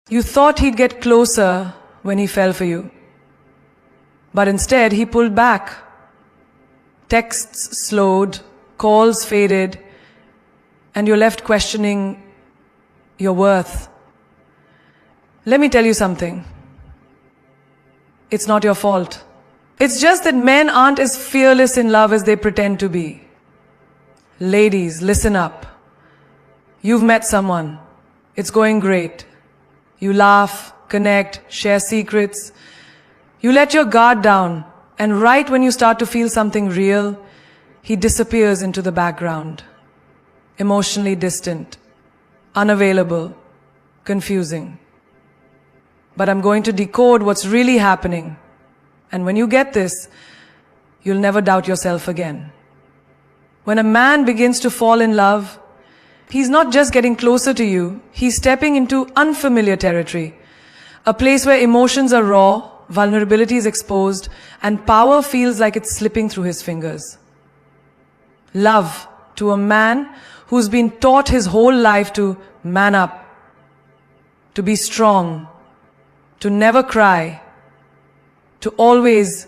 You thought he'd get closer when he fell for you. But instead, he pulled back. Texts slowed, calls faded, and you're left questioning your worth. Let me tell you something. It's not your fault. It's just that men aren't as fearless in love as they pretend to be. Ladies, listen up. You've met someone. It's going great. You laugh, connect, share secrets. You let your guard down, and right when you start to feel something real, he disappears into the background. Emotionally distant, unavailable, confusing. But I'm going to decode what's really happening. And when you get this, you'll never doubt yourself again. When a man begins to fall in love, he's not just getting closer to you, he's stepping into unfamiliar territory. A place where emotions are raw, vulnerabilities exposed, and power feels like it's slipping through his fingers. Love to a man who's been taught his whole life to man up, to be strong, to never cry, to always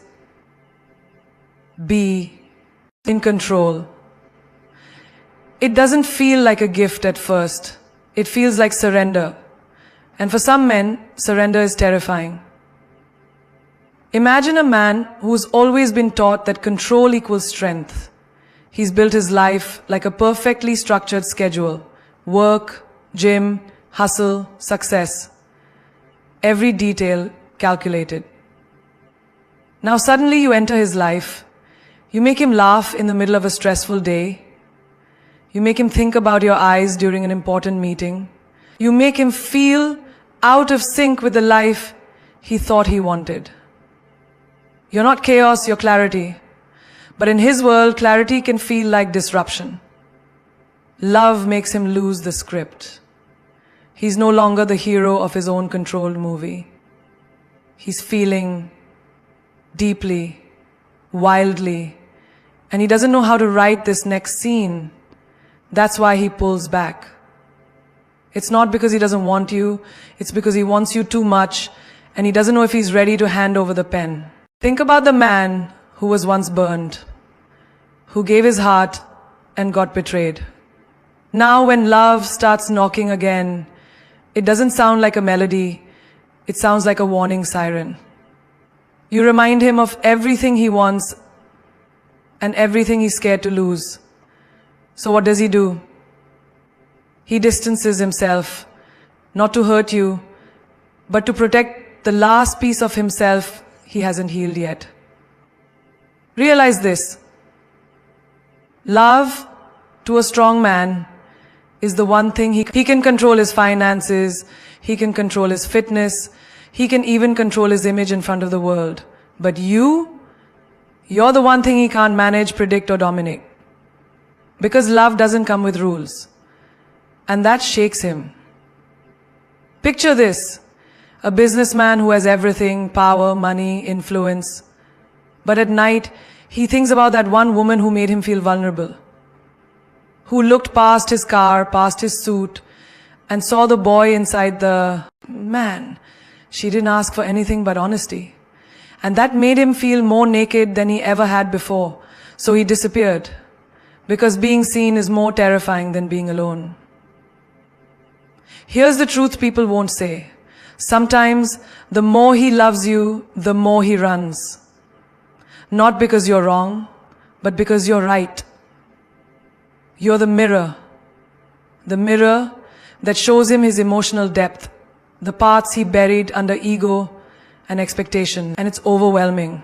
be in control. It doesn't feel like a gift at first. It feels like surrender. And for some men, surrender is terrifying. Imagine a man who's always been taught that control equals strength. He's built his life like a perfectly structured schedule. Work, gym, hustle, success. Every detail calculated. Now suddenly you enter his life. You make him laugh in the middle of a stressful day. You make him think about your eyes during an important meeting. You make him feel out of sync with the life he thought he wanted. You're not chaos, you're clarity. But in his world, clarity can feel like disruption. Love makes him lose the script. He's no longer the hero of his own controlled movie. He's feeling deeply, wildly, and he doesn't know how to write this next scene. That's why he pulls back. It's not because he doesn't want you, it's because he wants you too much, and he doesn't know if he's ready to hand over the pen. Think about the man who was once burned, who gave his heart and got betrayed. Now when love starts knocking again, it doesn't sound like a melody, it sounds like a warning siren. You remind him of everything he wants and everything he's scared to lose. So what does he do? He distances himself, not to hurt you, but to protect the last piece of himself he hasn't healed yet. Realize this. Love to a strong man is the one thing he can control his finances, he can control his fitness, he can even control his image in front of the world. But you're the one thing he can't manage, predict, or dominate. Because love doesn't come with rules. And that shakes him. Picture this. A businessman who has everything, power, money, influence. But at night, he thinks about that one woman who made him feel vulnerable. Who looked past his car, past his suit, and saw the boy inside the man. She didn't ask for anything but honesty. And that made him feel more naked than he ever had before. So he disappeared. Because being seen is more terrifying than being alone. Here's the truth people won't say. Sometimes, the more he loves you, the more he runs. Not because you're wrong, but because you're right. You're the mirror that shows him his emotional depth, the parts he buried under ego and expectation, and it's overwhelming.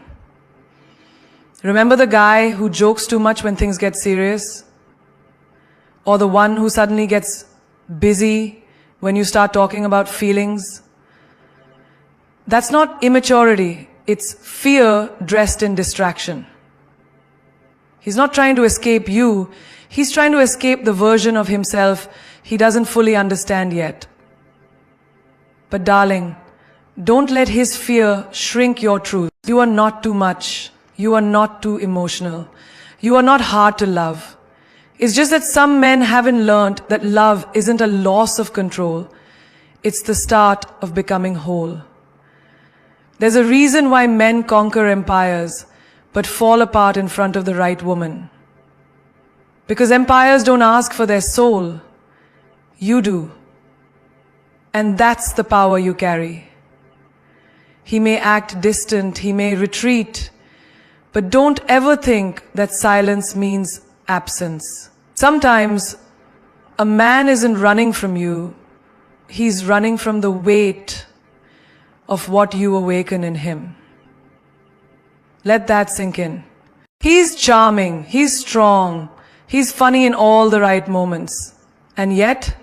Remember the guy who jokes too much when things get serious? Or the one who suddenly gets busy when you start talking about feelings? That's not immaturity, it's fear dressed in distraction. He's not trying to escape you, he's trying to escape the version of himself he doesn't fully understand yet. But darling, don't let his fear shrink your truth. You are not too much. You are not too emotional. You are not hard to love. It's just that some men haven't learned that love isn't a loss of control. It's the start of becoming whole. There's a reason why men conquer empires but fall apart in front of the right woman. Because empires don't ask for their soul. You do. And that's the power you carry. He may act distant, he may retreat, but don't ever think that silence means absence. Sometimes a man isn't running from you, he's running from the weight of what you awaken in him. Let that sink in. He's charming, he's strong, he's funny in all the right moments. And yet,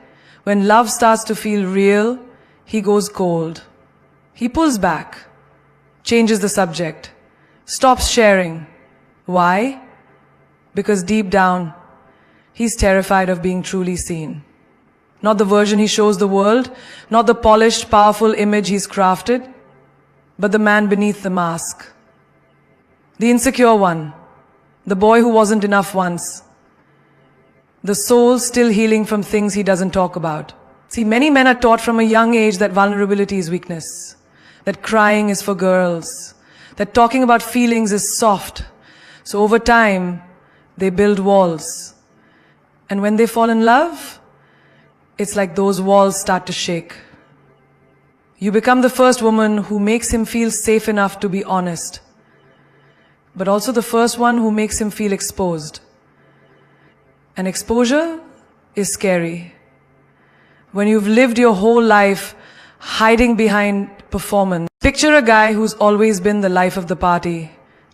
when love starts to feel real, he goes cold. He pulls back, changes the subject, stops sharing. Why? Because deep down, he's terrified of being truly seen. Not the version he shows the world, not the polished, powerful image he's crafted, but the man beneath the mask. The insecure one, the boy who wasn't enough once, the soul still healing from things he doesn't talk about. See, many men are taught from a young age that vulnerability is weakness, that crying is for girls, that talking about feelings is soft. So over time, they build walls. And when they fall in love, it's like those walls start to shake. You become the first woman who makes him feel safe enough to be honest, but also the first one who makes him feel exposed. And exposure is scary. When you've lived your whole life hiding behind performance. Picture a guy who's always been the life of the party.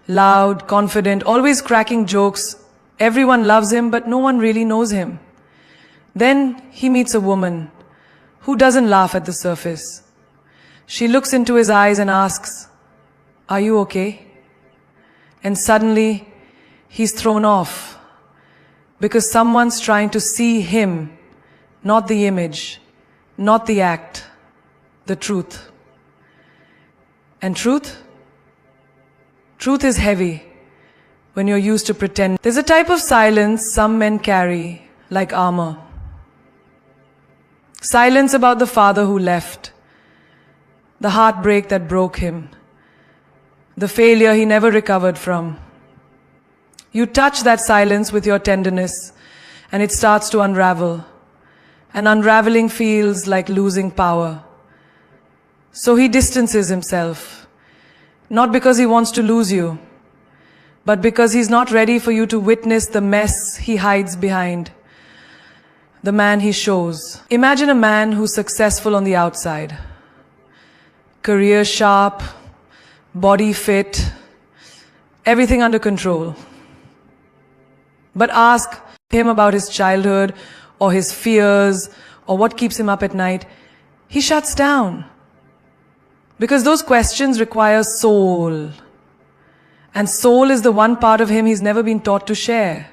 Loud, confident, always cracking jokes. Everyone loves him, but no one really knows him. Then he meets a woman who doesn't laugh at the surface. She looks into his eyes and asks, "Are you okay?" And suddenly, he's thrown off. Because someone's trying to see him, not the image, not the act, the truth. And truth is heavy when you're used to pretend. There's a type of silence some men carry, like armor. Silence about the father who left, the heartbreak that broke him, the failure he never recovered from. You touch that silence with your tenderness, and it starts to unravel. And unraveling feels like losing power. So he distances himself, not because he wants to lose you, but because he's not ready for you to witness the mess he hides behind, the man he shows. Imagine a man who's successful on the outside. Career sharp, body fit, everything under control. But ask him about his childhood, or his fears, or what keeps him up at night. He shuts down. Because those questions require soul. And soul is the one part of him he's never been taught to share.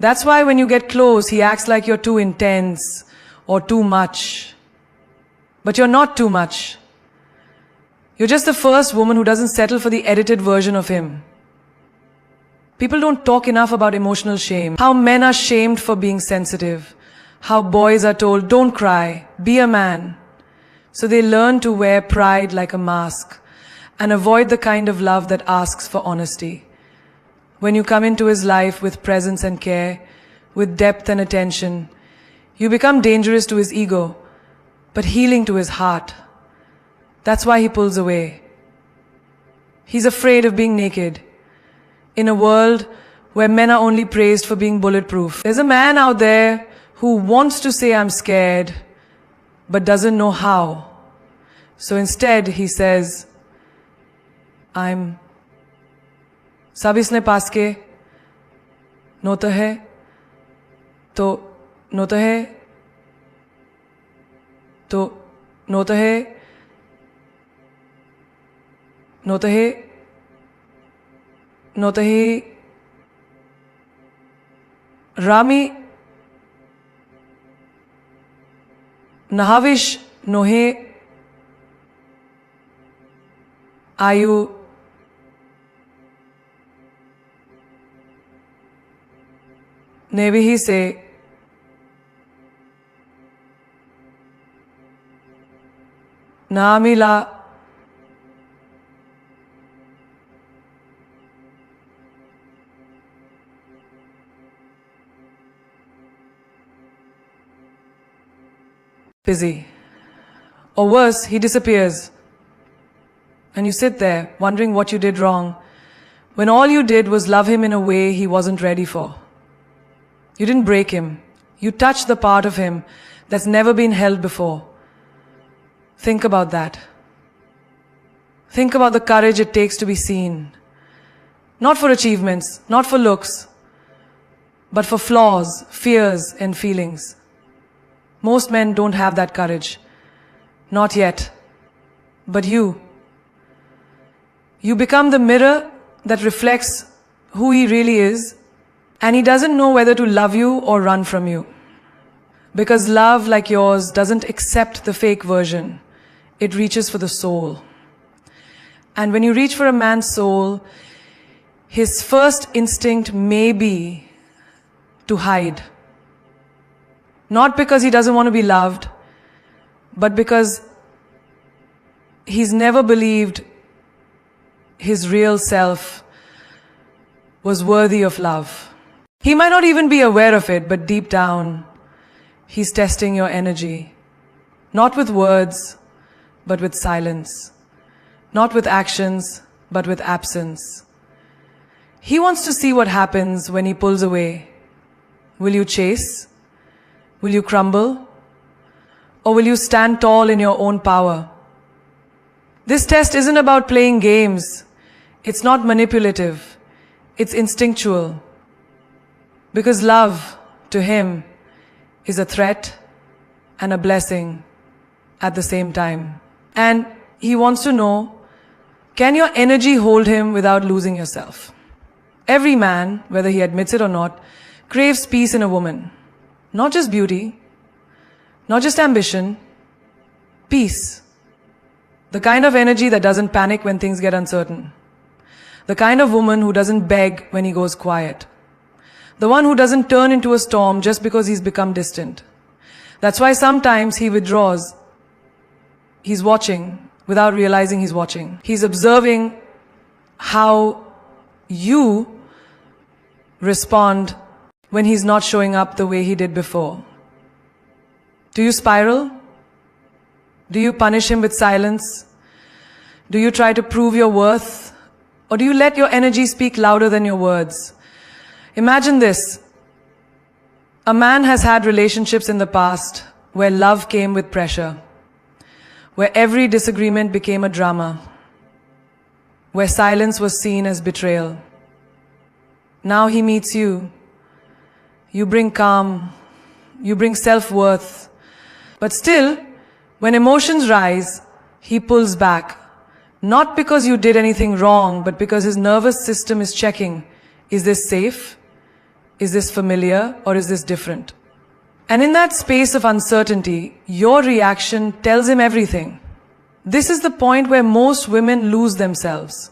That's why when you get close, he acts like you're too intense or too much. But you're not too much. You're just the first woman who doesn't settle for the edited version of him. People don't talk enough about emotional shame. How men are shamed for being sensitive. How boys are told, don't cry, be a man. So they learn to wear pride like a mask and avoid the kind of love that asks for honesty. When you come into his life with presence and care, with depth and attention, you become dangerous to his ego, but healing to his heart. That's why he pulls away. He's afraid of being naked. In a world where men are only praised for being bulletproof. There's a man out there who wants to say I'm scared, but doesn't know how. So instead he says, I'm सब इसने पास के नोता है तो नोता है तो नोता है नोता है नोता है रामी नहाविश नोहे आयु नेविही से Namila. Busy. Or worse, he disappears. And you sit there, wondering what you did wrong, when all you did was love him in a way he wasn't ready for. You didn't break him. You touched the part of him that's never been held before. Think about that. Think about the courage it takes to be seen. Not for achievements, not for looks, but for flaws, fears, and feelings. Most men don't have that courage. Not yet. But you become the mirror that reflects who he really is, and he doesn't know whether to love you or run from you. Because love like yours doesn't accept the fake version. It reaches for the soul. And when you reach for a man's soul, his first instinct may be to hide. Not because he doesn't want to be loved, but because he's never believed his real self was worthy of love. He might not even be aware of it, but deep down, he's testing your energy. Not with words, but with silence. Not with actions, but with absence. He wants to see what happens when he pulls away. Will you chase? Will you crumble? Or will you stand tall in your own power? This test isn't about playing games. It's not manipulative. It's instinctual. Because love, to him, is a threat and a blessing at the same time. And he wants to know, can your energy hold him without losing yourself? Every man, whether he admits it or not, craves peace in a woman. Not just beauty, not just ambition, peace. The kind of energy that doesn't panic when things get uncertain. The kind of woman who doesn't beg when he goes quiet. The one who doesn't turn into a storm just because he's become distant. That's why sometimes he withdraws. He's watching without realizing he's watching. He's observing how you respond when he's not showing up the way he did before. Do you spiral? Do you punish him with silence? Do you try to prove your worth? Or do you let your energy speak louder than your words? Imagine this. A man has had relationships in the past where love came with pressure, where every disagreement became a drama, where silence was seen as betrayal. Now he meets you. You bring calm, you bring self-worth. But still, when emotions rise, he pulls back. Not because you did anything wrong, but because his nervous system is checking, is this safe? Is this familiar? Or is this different? And in that space of uncertainty, your reaction tells him everything. This is the point where most women lose themselves.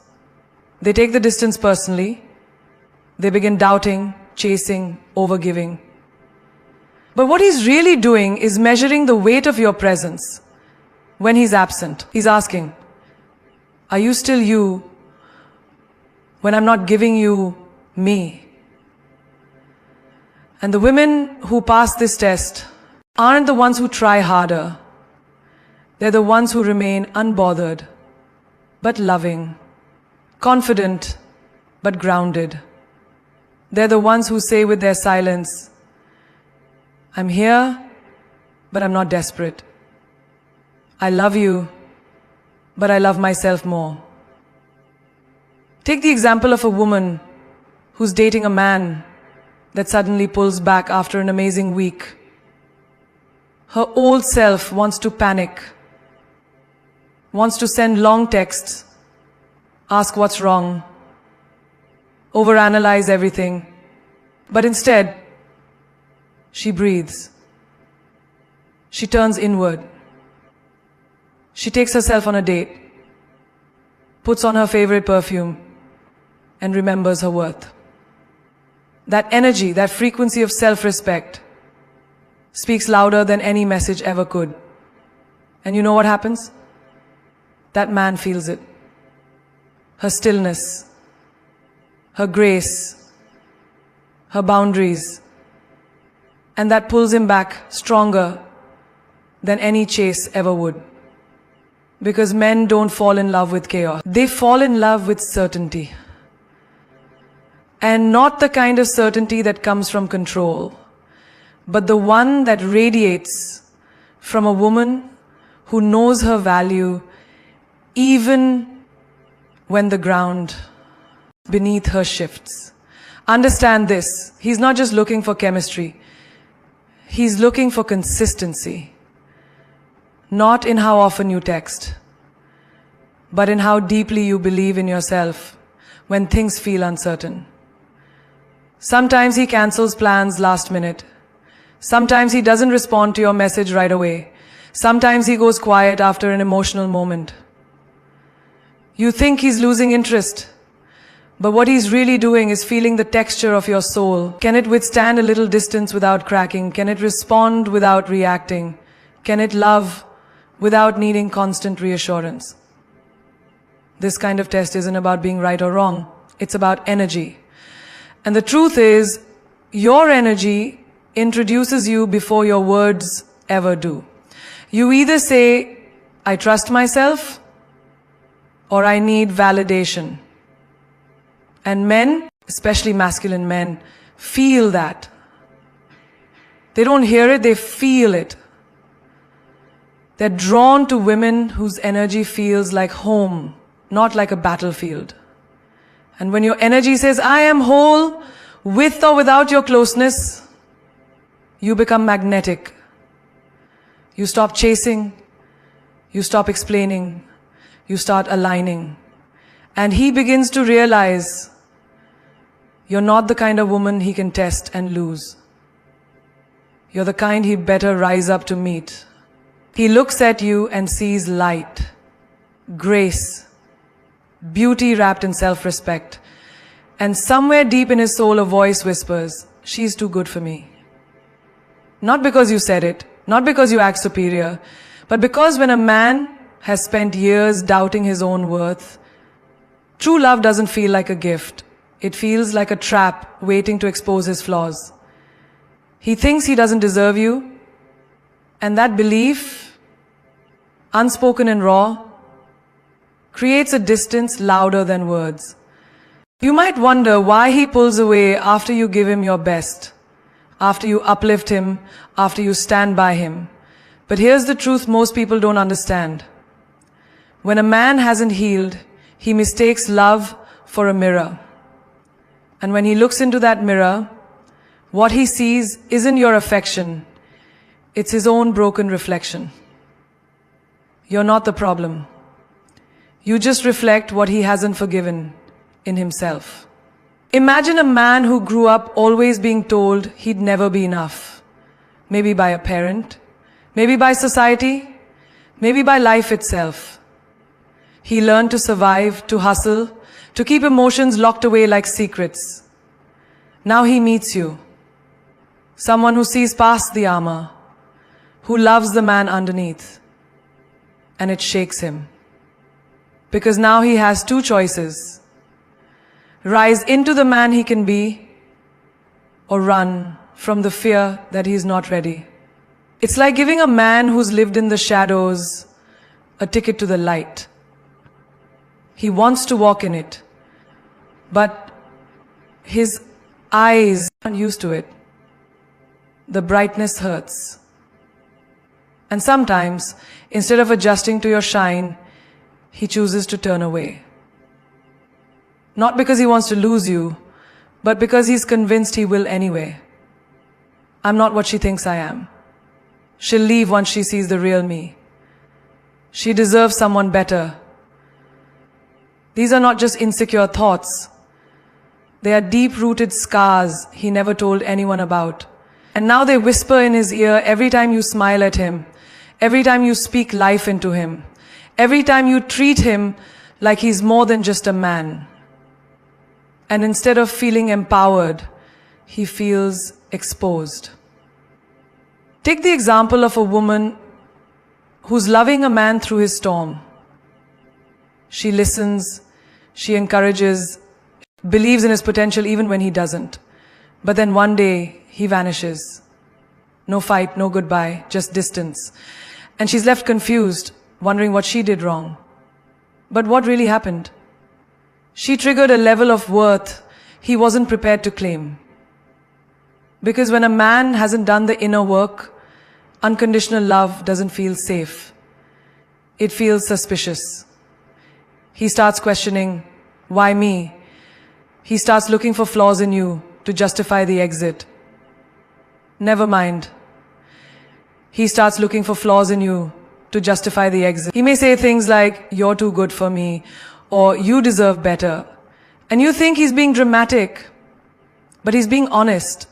They take the distance personally. They begin doubting, chasing, overgiving. But what he's really doing is measuring the weight of your presence when he's absent. He's asking, are you still you when I'm not giving you me? And the women who pass this test aren't the ones who try harder. They're the ones who remain unbothered, but loving, confident, but grounded. They're the ones who say with their silence, I'm here, but I'm not desperate. I love you, but I love myself more. Take the example of a woman who's dating a man that suddenly pulls back after an amazing week. Her old self wants to panic, wants to send long texts, ask what's wrong, overanalyze everything. But instead, she breathes. She turns inward. She takes herself on a date, puts on her favorite perfume, and remembers her worth. That energy, that frequency of self-respect speaks louder than any message ever could. And you know what happens? that man feels it. Her stillness, her grace, her boundaries, and that pulls him back stronger than any chase ever would. Because men don't fall in love with chaos. They fall in love with certainty. And not the kind of certainty that comes from control, but the one that radiates from a woman who knows her value even when the ground beneath her shifts. Understand this, he's not just looking for chemistry, he's looking for consistency. Not in how often you text, but in how deeply you believe in yourself when things feel uncertain. Sometimes he cancels plans last minute. Sometimes he doesn't respond to your message right away. Sometimes he goes quiet after an emotional moment. You think he's losing interest, but what he's really doing is feeling the texture of your soul. Can it withstand a little distance without cracking? Can it respond without reacting? Can it love without needing constant reassurance? This kind of test isn't about being right or wrong. It's about energy. And the truth is, your energy introduces you before your words ever do. You either say, I trust myself, or I need validation. And men, especially masculine men, feel that. They don't hear it, they feel it. They're drawn to women whose energy feels like home, not like a battlefield. And when your energy says, I am whole, with or without your closeness, you become magnetic. You stop chasing, you stop explaining, you start aligning. And he begins to realize you're not the kind of woman he can test and lose. You're the kind he'd better rise up to meet. He looks at you and sees light, grace, beauty wrapped in self-respect. And somewhere deep in his soul a voice whispers, she's too good for me. Not because you said it, not because you act superior, but because when a man has spent years doubting his own worth, true love doesn't feel like a gift. It feels like a trap waiting to expose his flaws. He thinks he doesn't deserve you, and that belief, unspoken and raw, creates a distance louder than words. You might wonder why he pulls away after you give him your best, after you uplift him, after you stand by him. But here's the truth most people don't understand. When a man hasn't healed, he mistakes love for a mirror. And when he looks into that mirror, what he sees isn't your affection, it's his own broken reflection. You're not the problem. You just reflect what he hasn't forgiven in himself. Imagine a man who grew up always being told he'd never be enough. Maybe by a parent, maybe by society, maybe by life itself. He learned to survive, to hustle, to keep emotions locked away like secrets. Now he meets you. Someone who sees past the armor, who loves the man underneath. And it shakes him. Because now he has two choices. Rise into the man he can be, or run from the fear that he is not ready. It's like giving a man who's lived in the shadows a ticket to the light. He wants to walk in it, but his eyes aren't used to it. The brightness hurts. And sometimes, instead of adjusting to your shine, he chooses to turn away. Not because he wants to lose you, but because he's convinced he will anyway. I'm not what she thinks I am. She'll leave once she sees the real me. She deserves someone better. These are not just insecure thoughts. They are deep-rooted scars he never told anyone about. And now they whisper in his ear every time you smile at him, every time you speak life into him, every time you treat him like he's more than just a man. And instead of feeling empowered, he feels exposed. Take the example of a woman who's loving a man through his storm. She listens, she encourages, believes in his potential even when he doesn't. But then one day, he vanishes. No fight, no goodbye, just distance. And she's left confused, wondering what she did wrong. But what really happened? She triggered a level of worth he wasn't prepared to claim. Because when a man hasn't done the inner work, unconditional love doesn't feel safe. It feels suspicious. He starts questioning, why me? He starts looking for flaws in you to justify the exit. Never mind. He starts looking for flaws in you to justify the exit. He may say things like, you're too good for me, or you deserve better. And you think he's being dramatic, but he's being honest.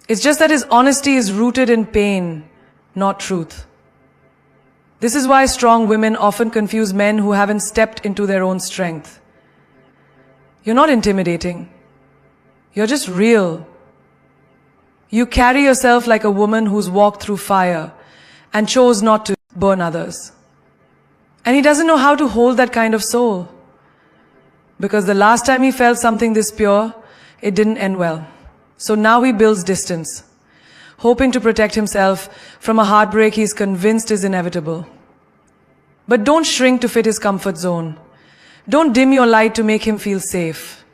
It's just that his honesty is rooted in pain, not truth. This is why strong women often confuse men who haven't stepped into their own strength. You're not intimidating. You're just real. You carry yourself like a woman who's walked through fire and chose not to burn others. And he doesn't know how to hold that kind of soul. Because the last time he felt something this pure, it didn't end well. So now he builds distance, hoping to protect himself from a heartbreak he's convinced is inevitable. But don't shrink to fit his comfort zone. Don't dim your light to make him feel safe.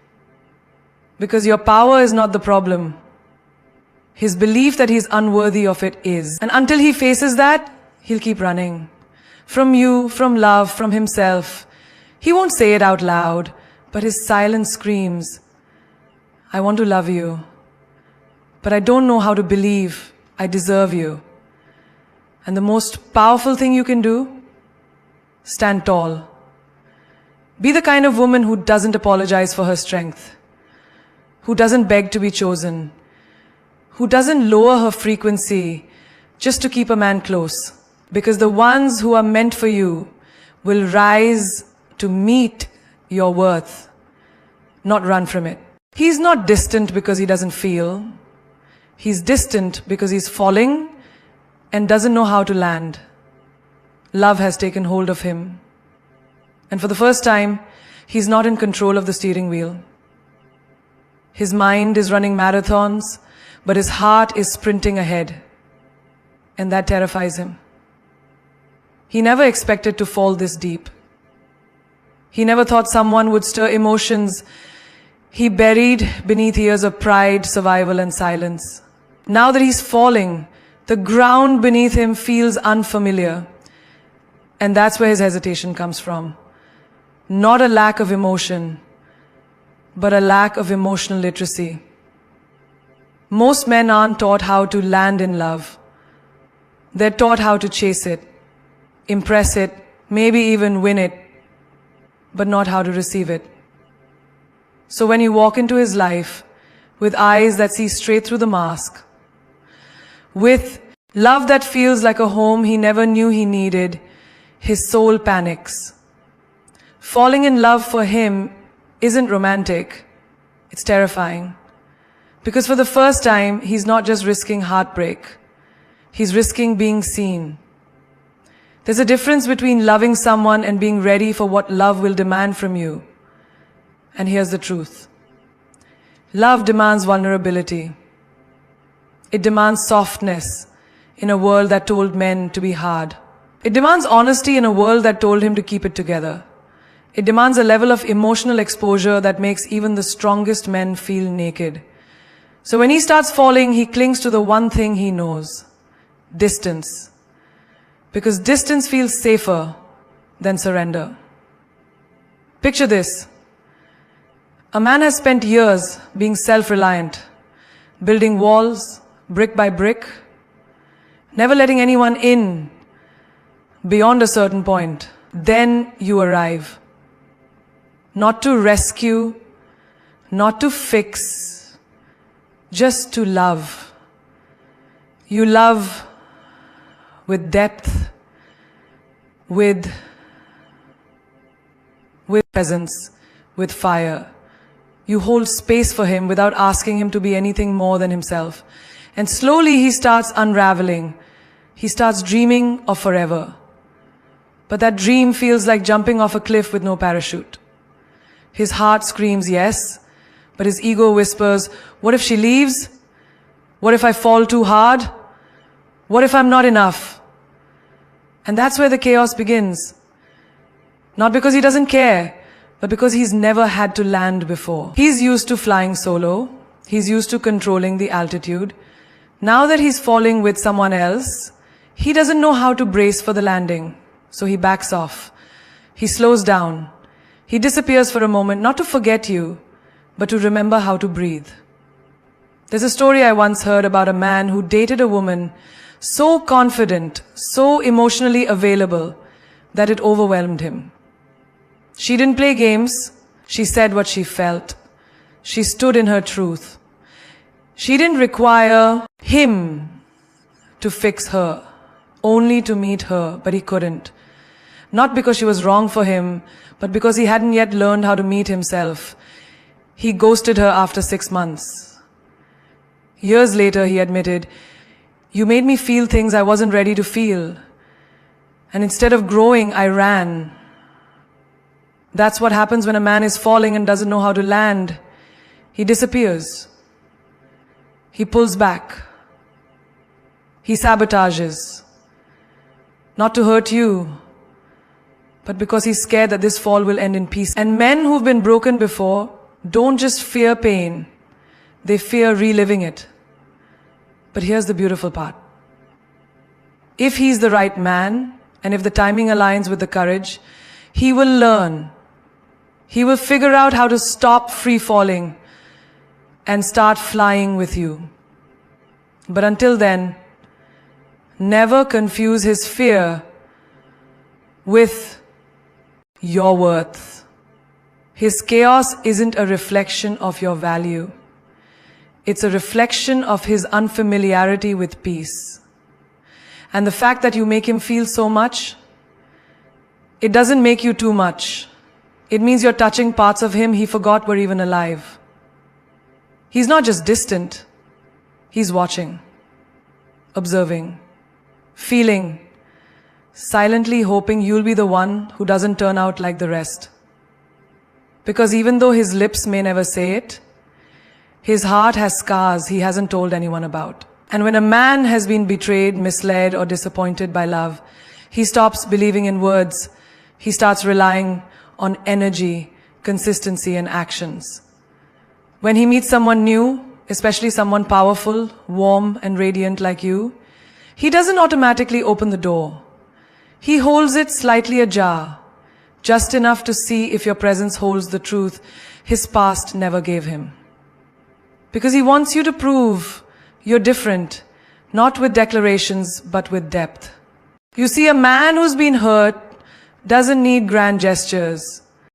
Because your power is not the problem. His belief that he's unworthy of it is. And until he faces that, he'll keep running. From you, from love, from himself. He won't say it out loud, but his silence screams, I want to love you, but I don't know how to believe I deserve you. And the most powerful thing you can do? Stand tall. Be the kind of woman who doesn't apologize for her strength, who doesn't beg to be chosen, who doesn't lower her frequency just to keep a man close. Because the ones who are meant for you will rise to meet your worth, not run from it. He's not distant because he doesn't feel. He's distant because he's falling and doesn't know how to land. Love has taken hold of him. And for the first time, he's not in control of the steering wheel. His mind is running marathons, but his heart is sprinting ahead. And that terrifies him. He never expected to fall this deep. He never thought someone would stir emotions he buried beneath years of pride, survival, and silence. Now that he's falling, the ground beneath him feels unfamiliar. And that's where his hesitation comes from. Not a lack of emotion, but a lack of emotional literacy. Most men aren't taught how to land in love. They're taught how to chase it, impress it, maybe even win it, but not how to receive it. So when you walk into his life with eyes that see straight through the mask, with love that feels like a home he never knew he needed, his soul panics. Falling in love for him isn't romantic, it's terrifying. Because for the first time, he's not just risking heartbreak, he's risking being seen. There's a difference between loving someone and being ready for what love will demand from you. And here's the truth. Love demands vulnerability. It demands softness in a world that told men to be hard. It demands honesty in a world that told him to keep it together. It demands a level of emotional exposure that makes even the strongest men feel naked. So when he starts falling, he clings to the one thing he knows: distance. Because distance feels safer than surrender. Picture this. A man has spent years being self-reliant, building walls, brick by brick, never letting anyone in beyond a certain point. Then you arrive. Not to rescue, not to fix, just to love. You love with depth, with presence, with fire. You hold space for him without asking him to be anything more than himself. And slowly he starts unraveling. He starts dreaming of forever. But that dream feels like jumping off a cliff with no parachute. His heart screams yes, but his ego whispers, what if she leaves? What if I fall too hard? What if I'm not enough? And that's where the chaos begins. Not because he doesn't care, but because he's never had to land before. He's used to flying solo. He's used to controlling the altitude. Now that he's falling with someone else, he doesn't know how to brace for the landing. So he backs off. He slows down. He disappears for a moment, not to forget you, but to remember how to breathe. There's a story I once heard about a man who dated a woman so confident, so emotionally available, that it overwhelmed him. She didn't play games. She said what she felt. She stood in her truth. She didn't require him to fix her, only to meet her, but he couldn't. Not because she was wrong for him, but because he hadn't yet learned how to meet himself. He ghosted her after 6 months. Years later, he admitted, "You made me feel things I wasn't ready to feel. And instead of growing, I ran." That's what happens when a man is falling and doesn't know how to land. He disappears. He pulls back. He sabotages. Not to hurt you, but because he's scared that this fall will end in peace. And men who've been broken before don't just fear pain, they fear reliving it. But here's the beautiful part. If he's the right man, and if the timing aligns with the courage, he will learn. He will figure out how to stop free falling and start flying with you. But until then, never confuse his fear with your worth. His chaos isn't a reflection of your value. It's a reflection of his unfamiliarity with peace. And the fact that you make him feel so much, it doesn't make you too much. It means you're touching parts of him he forgot were even alive. He's not just distant. He's watching, observing, feeling, silently hoping you'll be the one who doesn't turn out like the rest. Because even though his lips may never say it, his heart has scars he hasn't told anyone about. And when a man has been betrayed, misled, or disappointed by love, he stops believing in words. He starts relying on energy, consistency, and actions. When he meets someone new, especially someone powerful, warm, and radiant like you, he doesn't automatically open the door. He holds it slightly ajar, just enough to see if your presence holds the truth his past never gave him. Because he wants you to prove you're different, not with declarations, but with depth. You see, a man who's been hurt doesn't need grand gestures.